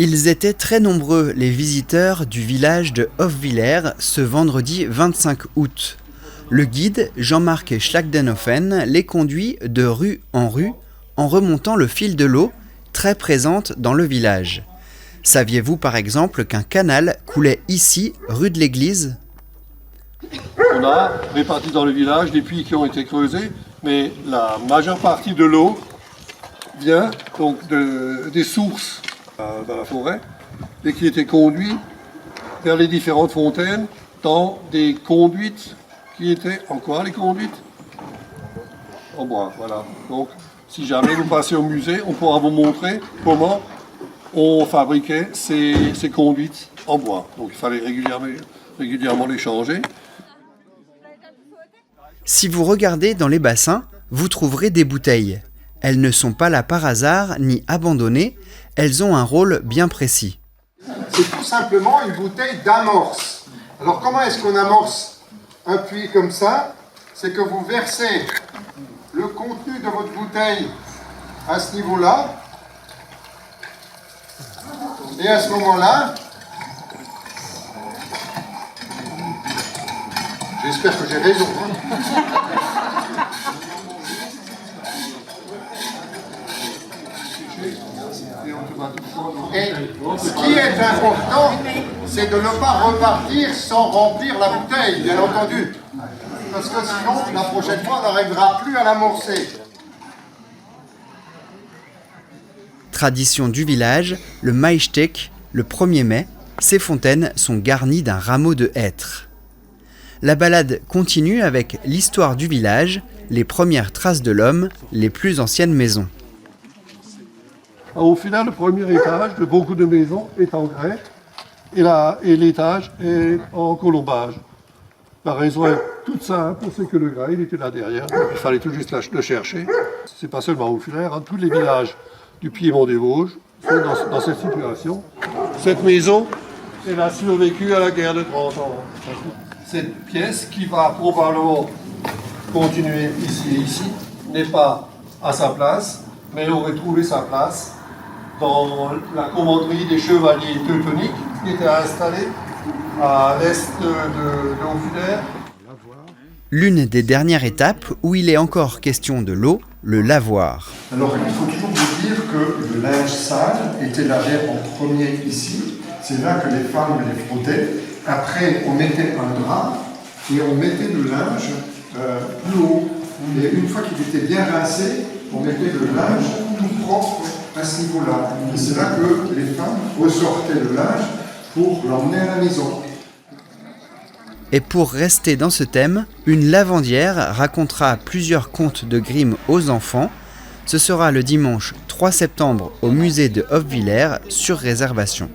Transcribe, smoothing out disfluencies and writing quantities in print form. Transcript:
Ils étaient très nombreux, les visiteurs du village de Hofwiller, ce vendredi 25 août. Le guide, Jean-Marc Schlagdenhoffen, les conduit de rue en remontant le fil de l'eau, très présente dans le village. Saviez-vous par exemple qu'un canal coulait ici, rue de l'église ? On a réparti dans le village des puits qui ont été creusés, mais la majeure partie de l'eau vient donc des sources dans la forêt et qui étaient conduits vers les différentes fontaines dans des conduites qui étaient en quoi les conduites ? En bois, voilà. Donc si jamais vous passez au musée, on pourra vous montrer comment on fabriquait ces conduites en bois. Donc il fallait régulièrement les changer. Si vous regardez dans les bassins, vous trouverez des bouteilles. Elles ne sont pas là par hasard ni abandonnées, elles ont un rôle bien précis. C'est tout simplement une bouteille d'amorce. Alors comment est-ce qu'on amorce un puits comme ça ? C'est que vous versez le contenu de votre bouteille à ce niveau-là, et à ce moment-là, j'espère que j'ai raison. Et ce qui est important, c'est de ne pas repartir sans remplir la bouteille, bien entendu. Parce que sinon, la prochaine fois, on n'arrivera plus à l'amorcer. Tradition du village, le Maïstek, le 1er mai, ces fontaines sont garnies d'un rameau de hêtre. La balade continue avec l'histoire du village, les premières traces de l'homme, les plus anciennes maisons. Au final, le premier étage de beaucoup de maisons est en grès et l'étage est en colombage. La raison est toute simple, c'est que le grès il était là derrière, donc il fallait tout juste le chercher. C'est pas seulement au Hofwiller, tous les villages du Piémont des Vosges sont dans cette situation. Cette maison, elle a survécu à la guerre de 30 ans. Cette pièce qui va probablement continuer ici et ici n'est pas à sa place, mais elle aurait trouvé sa place dans la commanderie des chevaliers teutoniques qui était installée à l'est de Hofwiller. L'une des dernières étapes où il est encore question de l'eau, le lavoir. Alors il faut toujours vous dire que le linge sale était lavé en premier ici. C'est là que les femmes les frottaient. Après on mettait un drap et on mettait le linge plus haut. Et une fois qu'il était bien rincé, on mettait le linge tout propre à ce niveau-là. Et c'est là que les femmes ressortaient le linge pour l'emmener à la maison. Et pour rester dans ce thème, une lavandière racontera plusieurs contes de Grimm aux enfants. Ce sera le dimanche 3 septembre au musée de Hofwiller sur réservation.